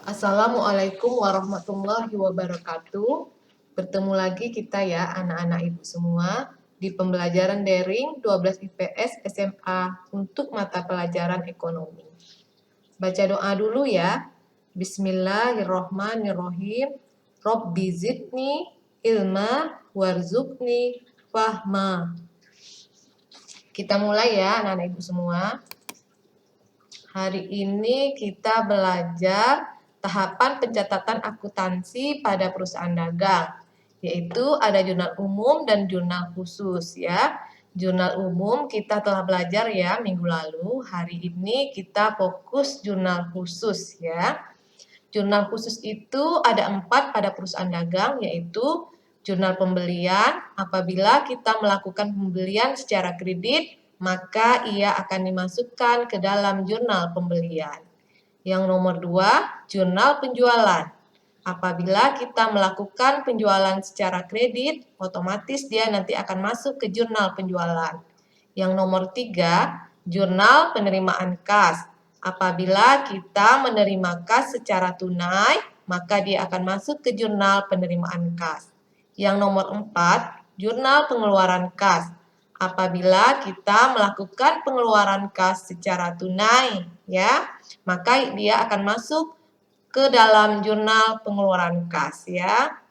Assalamualaikum warahmatullahi wabarakatuh. Bertemu lagi kita ya anak-anak ibu semua di pembelajaran daring 12 IPS SMA untuk mata pelajaran ekonomi. Baca doa dulu ya. Bismillahirrohmanirrohim. Robbi zidni ilma warzuqni fahma. Kita mulai ya anak-anak ibu semua. Hari ini kita belajar tahapan pencatatan akuntansi pada perusahaan dagang, yaitu ada jurnal umum dan jurnal khusus ya. Jurnal umum kita telah belajar ya minggu lalu. Hari ini kita fokus jurnal khusus ya. Jurnal khusus itu ada 4 pada perusahaan dagang, yaitu jurnal pembelian. Apabila kita melakukan pembelian secara kredit, maka ia akan dimasukkan ke dalam jurnal pembelian. Yang nomor 2, jurnal penjualan. Apabila kita melakukan penjualan secara kredit, otomatis dia nanti akan masuk ke jurnal penjualan. Yang nomor 3, jurnal penerimaan kas. Apabila kita menerima kas secara tunai, maka dia akan masuk ke jurnal penerimaan kas. Yang nomor 4, jurnal pengeluaran kas. Apabila kita melakukan pengeluaran kas secara tunai, ya, maka dia akan masuk ke dalam jurnal pengeluaran kas, ya.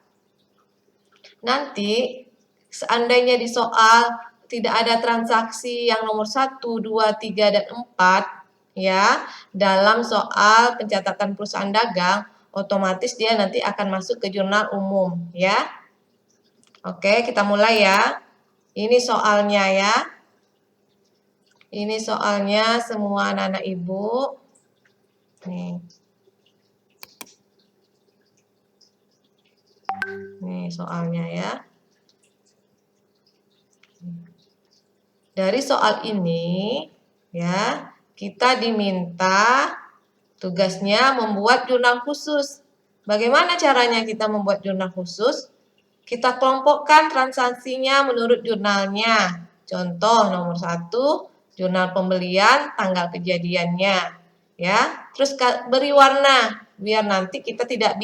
Nanti, seandainya di soal tidak ada transaksi yang nomor 1, 2, 3, dan 4, ya, dalam soal pencatatan perusahaan dagang, otomatis dia nanti akan masuk ke jurnal umum, ya. Oke, kita mulai ya. Ini soalnya ya. Ini soalnya semua anak-anak ibu. Nih. Nih soalnya ya. Dari soal ini ya, kita diminta tugasnya membuat jurnal khusus. Bagaimana caranya kita membuat jurnal khusus? Kita kelompokkan transaksinya menurut jurnalnya. Contoh nomor 1, jurnal pembelian, tanggal kejadiannya. Ya, terus beri warna biar nanti kita tidak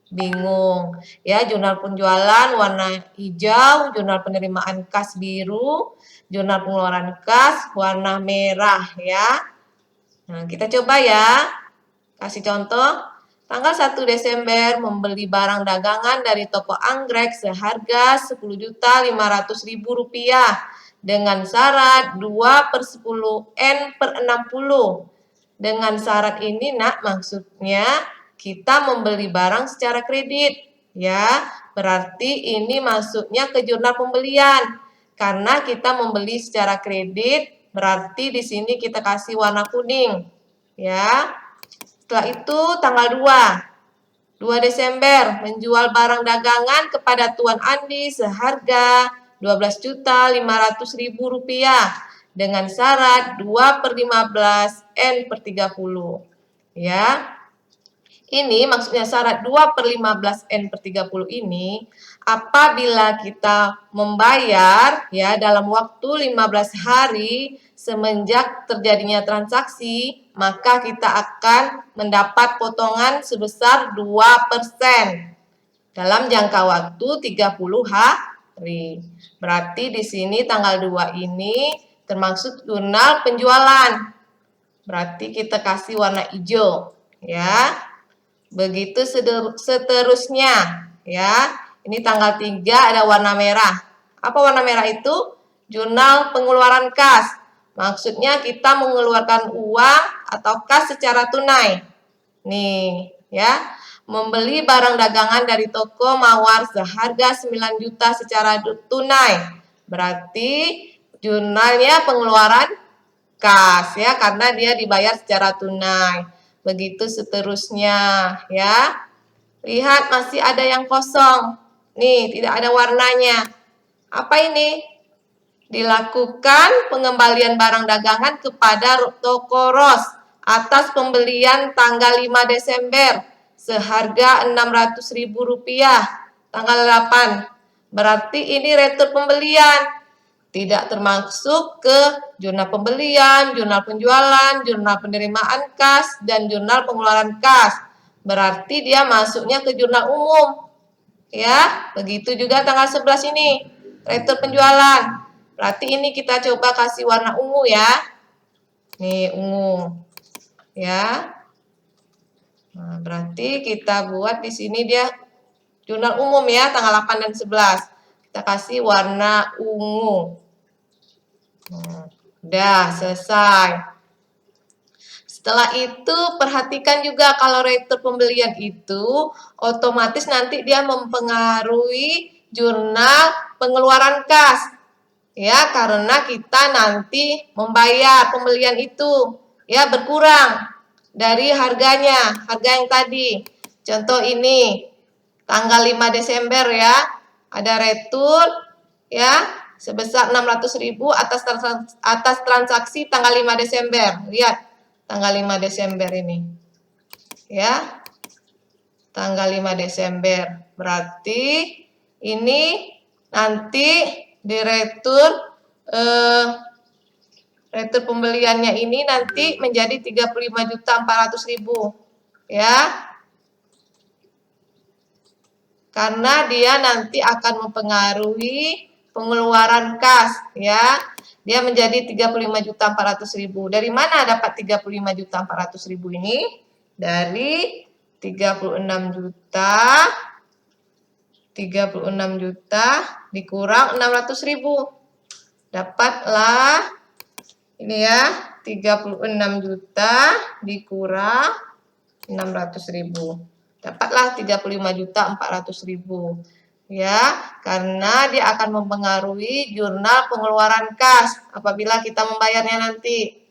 bingung. Ya, jurnal penjualan warna hijau, jurnal penerimaan kas biru, jurnal pengeluaran kas warna merah ya. Nah, kita coba ya. Kasih contoh. Tanggal 1 Desember membeli barang dagangan dari toko anggrek seharga Rp10.500.000 dengan syarat 2/10 N/60. Dengan syarat ini nak maksudnya kita membeli barang secara kredit ya. Berarti ini masuknya ke jurnal pembelian. Karena kita membeli secara kredit, berarti di sini kita kasih warna kuning ya. Setelah itu tanggal 2 Desember menjual barang dagangan kepada Tuan Andi seharga Rp12.500.000 dengan syarat 2/15 N/30. Ya. Ini maksudnya syarat 2/15 N/30 ini apabila kita membayar ya dalam waktu 15 hari semenjak terjadinya transaksi, maka kita akan mendapat potongan sebesar 2% dalam jangka waktu 30 hari. Berarti di sini tanggal 2 ini termasuk jurnal penjualan. Berarti kita kasih warna hijau, ya. Begitu seterusnya, ya. Ini tanggal 3 ada warna merah. Apa warna merah itu? Jurnal pengeluaran kas. Maksudnya kita mengeluarkan uang atau kas secara tunai. Nih, ya. Membeli barang dagangan dari toko Mawar seharga 9 juta secara tunai. Berarti jurnalnya pengeluaran kas ya, karena dia dibayar secara tunai. Begitu seterusnya ya. Lihat masih ada yang kosong. Nih, tidak ada warnanya. Apa ini? Dilakukan pengembalian barang dagangan kepada toko Ros atas pembelian tanggal 5 Desember seharga Rp600.000 tanggal 8. Berarti ini retur pembelian. Tidak termasuk ke jurnal pembelian, jurnal penjualan, jurnal penerimaan kas, dan jurnal pengeluaran kas. berarti dia masuknya ke jurnal umum. Ya, begitu juga tanggal 11 ini, retur penjualan. Berarti ini kita coba kasih warna ungu ya. Nih, ungu. Ya. Nah, berarti kita buat di sini dia jurnal umum ya, tanggal 8 dan 11. Kita kasih warna ungu. Udah, selesai. Setelah itu perhatikan juga kalau retur pembelian itu otomatis nanti dia mempengaruhi jurnal pengeluaran kas. Ya, karena kita nanti membayar pembelian itu ya berkurang dari harganya, harga yang tadi. Contoh ini tanggal 5 Desember ya, ada retur ya sebesar 600.000 atas transaksi tanggal 5 Desember. Lihat tanggal 5 Desember ini. Ya. Tanggal 5 Desember. Berarti ini nanti di retur pembeliannya ini nanti menjadi 35.400.000 ya. Karena dia nanti akan mempengaruhi pengeluaran kas ya. Dia menjadi 35.400.000. Dari mana dapat 35.400.000 ini? Dari 36 juta dikurang 600.000. Dapatlah ini ya, 36 juta dikurang 600.000. Dapatlah 35.400.000. Ya, karena dia akan mempengaruhi jurnal pengeluaran kas apabila kita membayarnya nanti.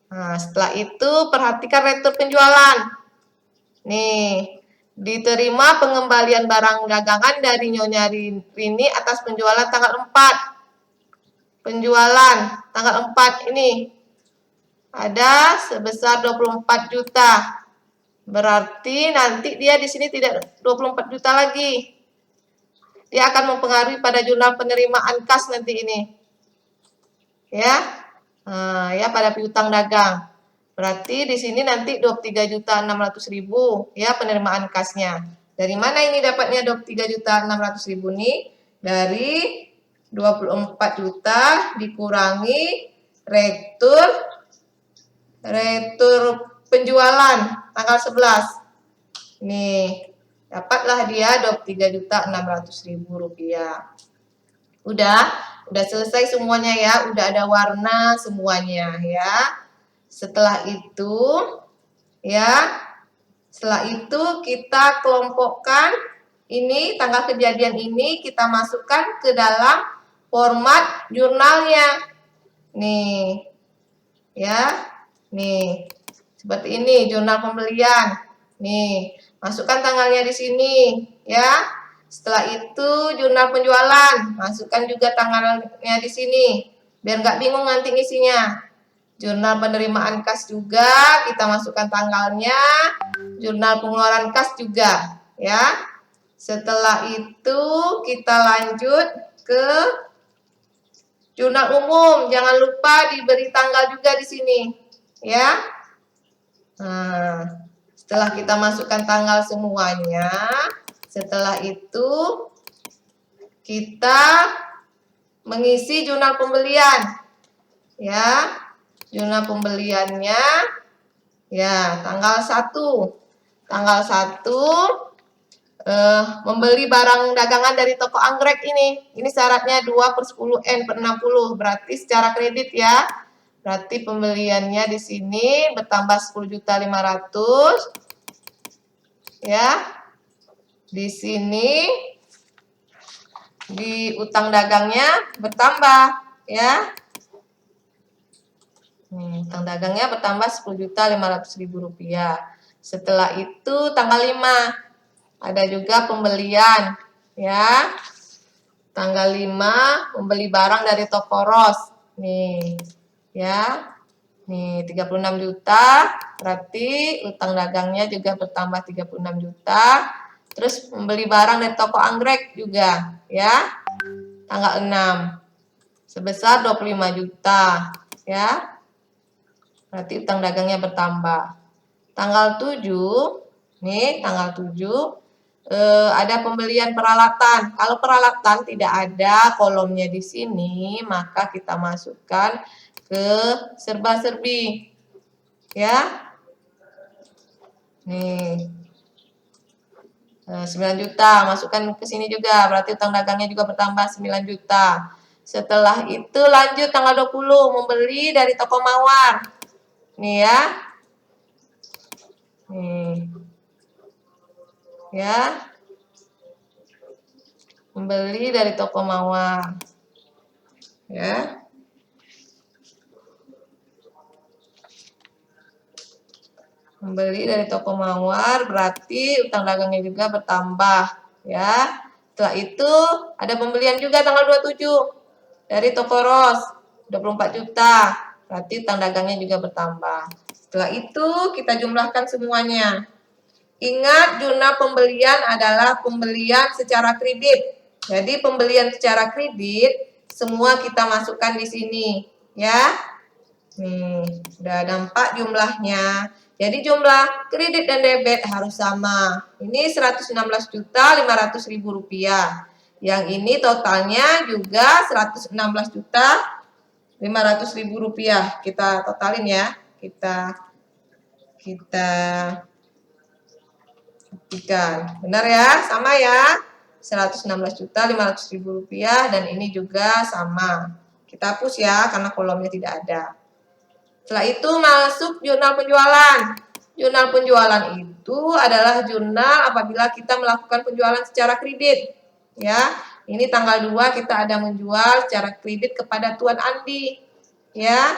Nah, setelah itu perhatikan retur penjualan. Nih, diterima pengembalian barang dagangan dari Nyonya Rini atas penjualan tanggal 4. Penjualan tanggal 4 ini ada sebesar 24 juta. Berarti nanti dia di sini tidak 24 juta lagi. Dia akan mempengaruhi pada jurnal penerimaan kas nanti ini. Ya. Nah, ya pada piutang dagang. Berarti di sini nanti 23.600.000 ya penerimaan kasnya. Dari mana ini dapatnya 23.600.000 nih? Dari 24 juta dikurangi retur penjualan tanggal 11. Nih, dapatlah dia 23.600.000 rupiah. Udah selesai semuanya ya, udah ada warna semuanya ya. Setelah itu kita kelompokkan ini tanggal kejadian ini kita masukkan ke dalam format jurnalnya. Nih. Ya. Nih. Seperti ini jurnal pembelian. Nih, masukkan tanggalnya di sini ya. Setelah itu jurnal penjualan, masukkan juga tanggalnya di sini. Biar nggak bingung nanti isinya. Jurnal penerimaan kas juga kita masukkan tanggalnya. Jurnal pengeluaran kas juga ya. Setelah itu kita lanjut ke jurnal umum. Jangan lupa diberi tanggal juga di sini ya. Nah, setelah kita masukkan tanggal semuanya, setelah itu kita mengisi jurnal pembelian ya. Jurnal pembeliannya ya tanggal 1 membeli barang dagangan dari toko anggrek ini syaratnya 2/10N/60 berarti secara kredit ya. Berarti pembeliannya di sini bertambah 10.500 ya. Di sini di utang dagangnya bertambah ya. Utang dagangnya bertambah 10.500.000 rupiah. Setelah itu tanggal 5 ada juga pembelian ya. Tanggal 5 membeli barang dari toko Ros. Nih ya. Nih 36 juta. Berarti utang dagangnya juga bertambah 36 juta. Terus membeli barang dari toko anggrek juga ya. Tanggal 6 sebesar 25 juta ya. Berarti utang dagangnya bertambah. Tanggal 7 Nih, tanggal 7. Ada pembelian peralatan. Kalau peralatan tidak ada kolomnya di sini, maka kita masukkan ke serba-serbi. Ya. Nih. 9 juta, masukkan ke sini juga, berarti utang dagangnya juga bertambah 9 juta. Setelah itu lanjut tanggal 20, membeli dari toko Mawar. Nih ya. Nih. Ya. Membeli dari toko Mawar. Ya. Membeli dari toko Mawar berarti utang dagangnya juga bertambah, ya. Setelah itu ada pembelian juga tanggal 27 dari toko Ros, 24 juta. Berarti utang dagangnya juga bertambah. Setelah itu kita jumlahkan semuanya. Ingat, jurnal pembelian adalah pembelian secara kredit. Jadi pembelian secara kredit semua kita masukkan di sini, ya. Nih, udah ada 4 jumlahnya. Jadi jumlah kredit dan debit harus sama. Ini 116.500.000 rupiah. Yang ini totalnya juga 116.500.000 rupiah. Kita totalin ya. Kita buktikan. Benar ya? Sama ya. 116.500.000 rupiah dan ini juga sama. Kita hapus ya karena kolomnya tidak ada. Setelah itu masuk jurnal penjualan. Jurnal penjualan itu adalah jurnal apabila kita melakukan penjualan secara kredit. Ya, ini tanggal 2 kita ada menjual secara kredit kepada Tuan Andi. Ya,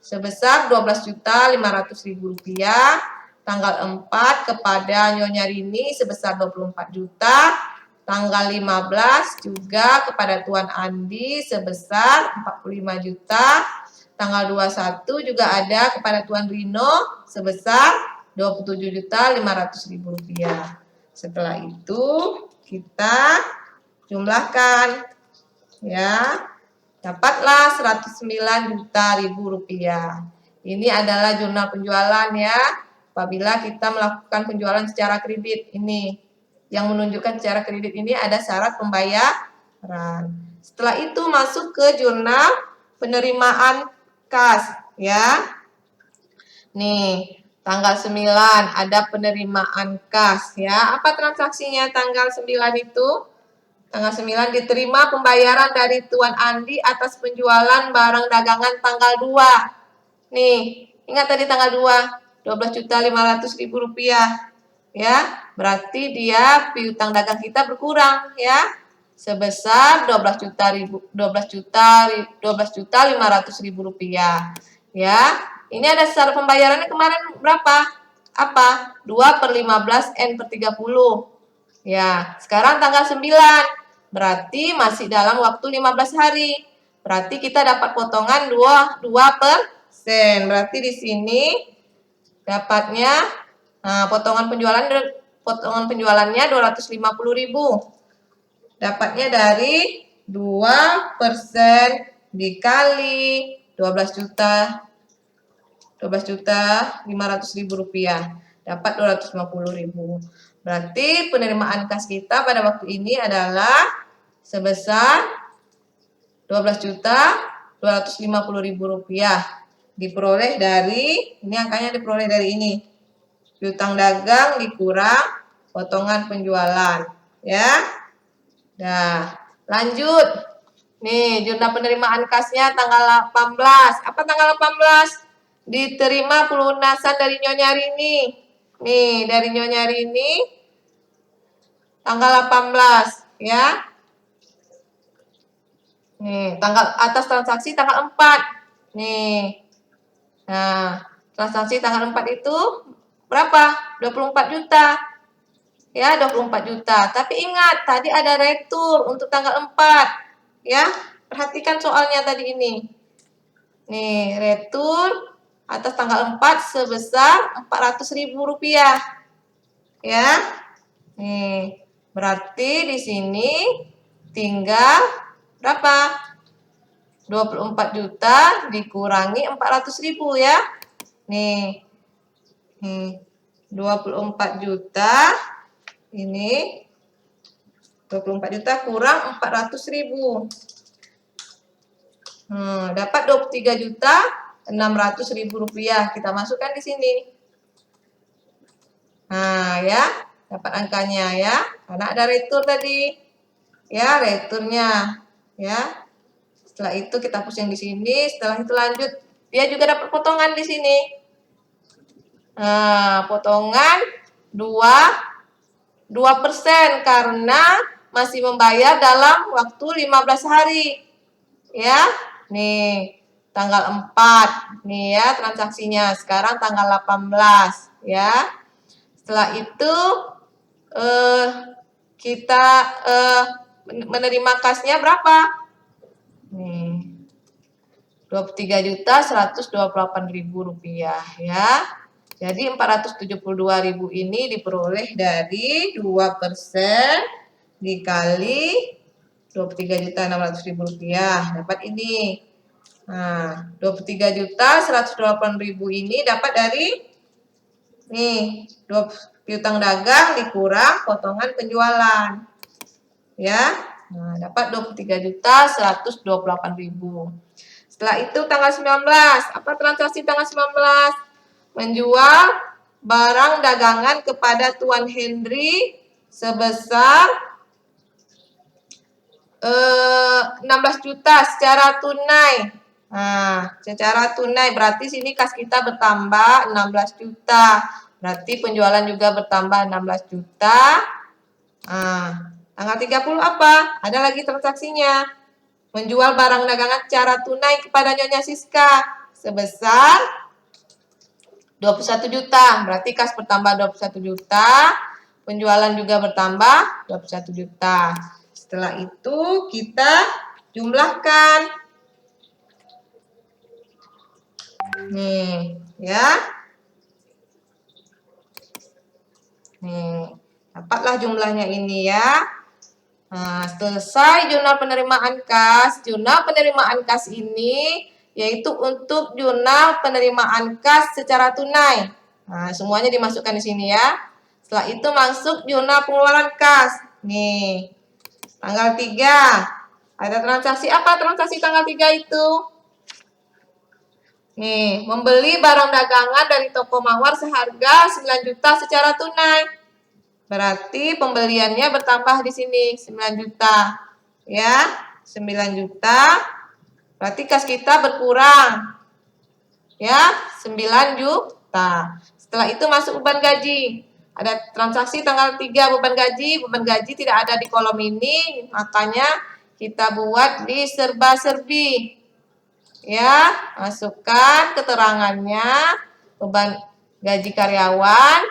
sebesar 12.500.000 rupiah. Tanggal 4 kepada Nyonya Rini sebesar 24 juta. Tanggal 15 juga kepada Tuan Andi sebesar 45 juta. Tanggal 21 juga ada kepada Tuan Rino sebesar 27.500.000 rupiah. Setelah itu kita jumlahkan, ya, dapatlah 109 juta rupiah. Ini adalah jurnal penjualan ya. Apabila kita melakukan penjualan secara kredit, ini yang menunjukkan secara kredit ini ada syarat pembayaran. Setelah itu masuk ke jurnal penerimaan kas, ya. Nih, tanggal 9 ada penerimaan kas, ya. Apa transaksinya tanggal 9 itu? Tanggal 9 diterima pembayaran dari Tuan Andi atas penjualan barang dagangan tanggal 2. Nih, ingat tadi tanggal 2, 12.500.000 rupiah. Ya, berarti dia piutang dagang kita berkurang, ya. Sebesar 12.500.000 rupiah. Ya, ini ada syarat pembayarannya kemarin berapa? Apa? 2/15 N/30. Ya, sekarang tanggal 9. Berarti masih dalam waktu 15 hari. Berarti kita dapat potongan 2%. Berarti di sini dapatnya potongan penjualannya 250.000. Dapatnya dari 2% dikali 12.500.000 rupiah. Dapat 250.000. Berarti penerimaan kas kita pada waktu ini adalah sebesar 12.250.000 rupiah. Diperoleh dari, ini angkanya diperoleh dari ini. Piutang dagang dikurang potongan penjualan. Ya. Nah, lanjut. Nih, jurnal penerimaan kasnya tanggal 18. Apa tanggal 18? Diterima pelunasan dari Nyonya Rini. Nih, dari Nyonya Rini tanggal 18, ya. Nih, tanggal atas transaksi tanggal 4. Nih. Nah, transaksi tanggal 4 itu berapa? 24 juta. Ya, 24 juta. Tapi ingat, tadi ada retur untuk tanggal 4. Ya, perhatikan soalnya tadi ini. Nih, retur atas tanggal 4 sebesar 400.000 rupiah. Ya. Nih, berarti di sini tinggal berapa? 24 juta dikurangi 400.000 ya. Nih. 24 juta. Ini 24 juta kurang 400.000. Dapat 23.600.000 rupiah. Kita masukkan di sini. Nah, ya, dapat angkanya ya. Karena ada retur tadi. Ya, returnya. Ya. Setelah itu kita pusing di sini. Setelah itu lanjut. Dia juga dapat potongan di sini. Nah, potongan 2% karena masih membayar dalam waktu 15 hari. Ya, nih tanggal 4 nih ya transaksinya. Sekarang tanggal 18 ya. Setelah itu kita menerima kasnya berapa? Nih 23.128.000 rupiah ya. Jadi 472.000 ini diperoleh dari 2% dikali 23.600.000 rupiah. Dapat ini. Nah, 23.108.000 ini dapat dari nih, piutang dagang dikurang potongan penjualan. Ya. Nah, dapat 23.128.000. Setelah itu tanggal 19, apa transaksi tanggal 19? Menjual barang dagangan kepada Tuan Henry sebesar 16 juta secara tunai. Nah, secara tunai berarti sini kas kita bertambah 16 juta. Berarti penjualan juga bertambah 16 juta. Nah, tanggal 30 apa? Ada lagi transaksinya. Menjual barang dagangan secara tunai kepada Nyonya Siska sebesar 21 juta. Berarti kas bertambah 21 juta. Penjualan juga bertambah 21 juta. Setelah itu kita jumlahkan. Nih, ya. Nih, dapatlah jumlahnya ini ya. Nah, selesai jurnal penerimaan kas. Jurnal penerimaan kas ini yaitu untuk jurnal penerimaan kas secara tunai. Nah, semuanya dimasukkan di sini ya. Setelah itu masuk jurnal pengeluaran kas. Nih, tanggal 3. Ada transaksi apa transaksi tanggal 3 itu? Nih, membeli barang dagangan dari toko Mawar seharga 9 juta secara tunai. Berarti pembeliannya bertambah di sini 9 juta. Ya, 9 juta. Berarti kas kita berkurang. Ya, 9 juta. Setelah itu masuk beban gaji. Ada transaksi tanggal 3 beban gaji. Beban gaji tidak ada di kolom ini. Makanya kita buat di serba-serbi. Ya, masukkan keterangannya. Beban gaji karyawan.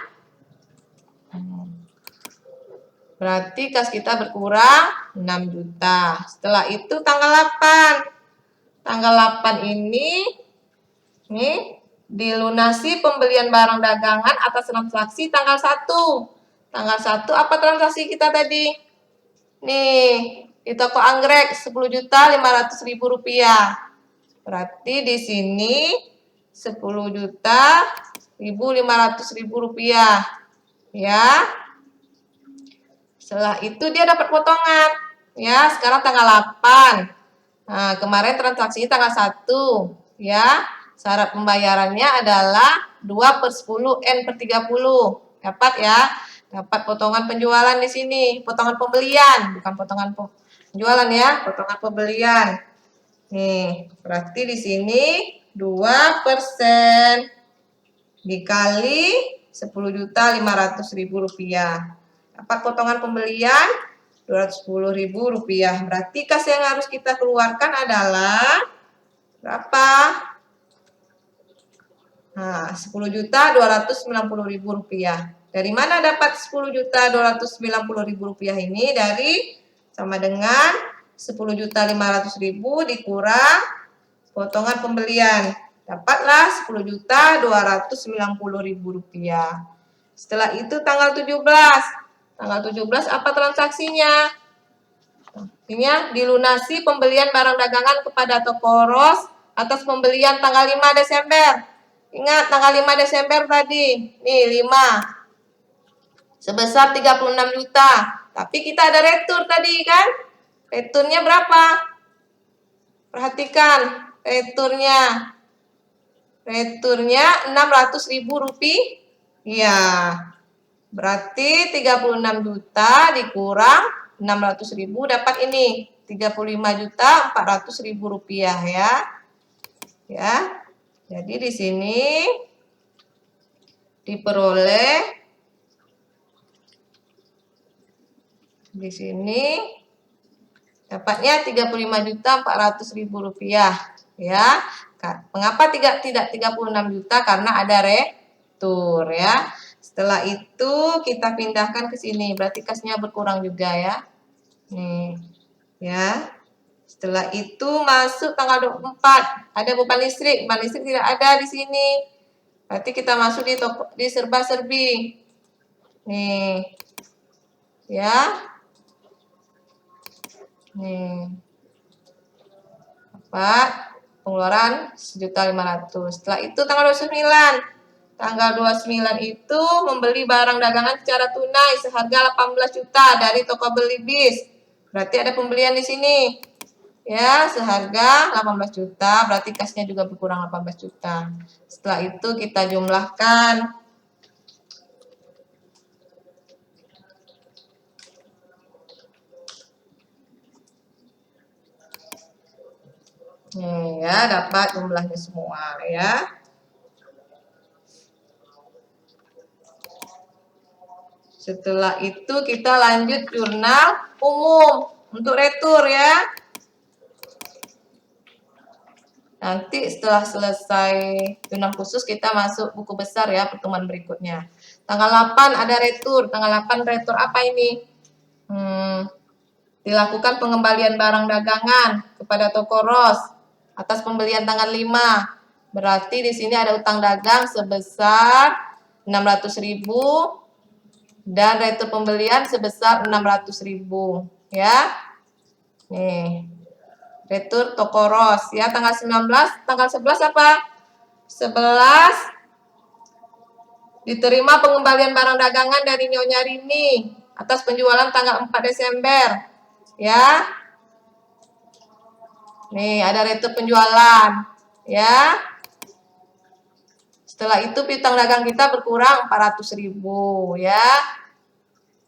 Berarti kas kita berkurang 6 juta. Setelah itu tanggal 8. Tanggal 8 ini dilunasi pembelian barang dagangan atas transaksi tanggal 1. Tanggal 1 apa transaksi kita tadi? Nih, di toko anggrek 10.500.000 rupiah. Berarti di sini 10.500.000 rupiah. Ya. Setelah itu dia dapat potongan. Ya, sekarang tanggal 8. Nah, kemarin transaksinya tanggal 1. Ya, syarat pembayarannya adalah 2/10 N/30. Dapat ya. Dapat potongan penjualan di sini. Potongan pembelian. Bukan potongan penjualan ya. Potongan pembelian. Nih, berarti di sini 2% dikali 10.500.000 rupiah. Dapat potongan pembelian 210.000 rupiah. Berarti kas yang harus kita keluarkan adalah berapa? Nah, 10.290.000 rupiah. Dari mana dapat 10.290.000 rupiah ini? Dari sama dengan 10.500.000 dikurang potongan pembelian. Dapatlah 10.290.000 rupiah. Setelah itu tanggal 17. Tanggal 17 apa transaksinya? Artinya dilunasi pembelian barang dagangan kepada toko Ros atas pembelian tanggal 5 Desember. Ingat tanggal 5 Desember tadi. Nih 5. Sebesar 36 juta. Tapi kita ada retur tadi kan? Returnya berapa? Perhatikan returnya. Returnya 600.000 rupiah. Ya. Berarti 36 juta dikurang 600.000 dapat ini 35.400.000 rupiah ya. Ya. Jadi di sini diperoleh di sini dapatnya 35.400.000 rupiah ya. Mengapa tidak 36 juta? Karena ada retur ya. Setelah itu kita pindahkan ke sini, berarti kasnya berkurang juga ya. Nih, ya. Setelah itu masuk tanggal 24, ada beban listrik tidak ada di sini. Berarti kita masuk di serba-serbi. Nih. Ya. Nih. Dapat pengeluaran 1.500.000. Setelah itu tanggal 29. Tanggal 29 itu membeli barang dagangan secara tunai seharga 18 juta dari toko beli bis. Berarti ada pembelian di sini. Ya, seharga 18 juta, berarti kasnya juga berkurang 18 juta. Setelah itu kita jumlahkan. Nih ya, dapat jumlahnya semua ya. Setelah itu kita lanjut jurnal umum untuk retur ya. Nanti setelah selesai jurnal khusus kita masuk buku besar ya pertemuan berikutnya. Tanggal 8 ada retur. Tanggal 8 retur apa ini? Dilakukan pengembalian barang dagangan kepada toko Ros atas pembelian tanggal 5. Berarti di sini ada utang dagang sebesar 600.000 dan retur pembelian sebesar 600.000 ya. Nih. Retur toko Ros ya tanggal 19, tanggal 11 apa? 11 diterima pengembalian barang dagangan dari Nyonya Rini atas penjualan tanggal 4 Desember. Ya. Nih, ada retur penjualan. Ya. Setelah itu piutang dagang kita berkurang 400.000 ya.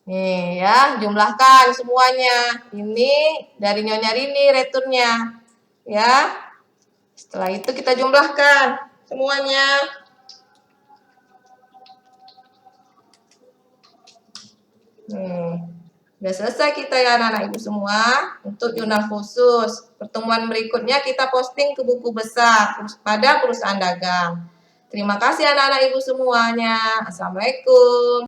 Nih ya, jumlahkan semuanya. Ini dari Nyonya Rini returnya. Ya. Setelah itu kita jumlahkan semuanya. Udah selesai kita ya anak-anak ibu semua untuk jurnal khusus. Pertemuan berikutnya kita posting ke buku besar pada perusahaan dagang. Terima kasih anak-anak ibu semuanya. Assalamualaikum.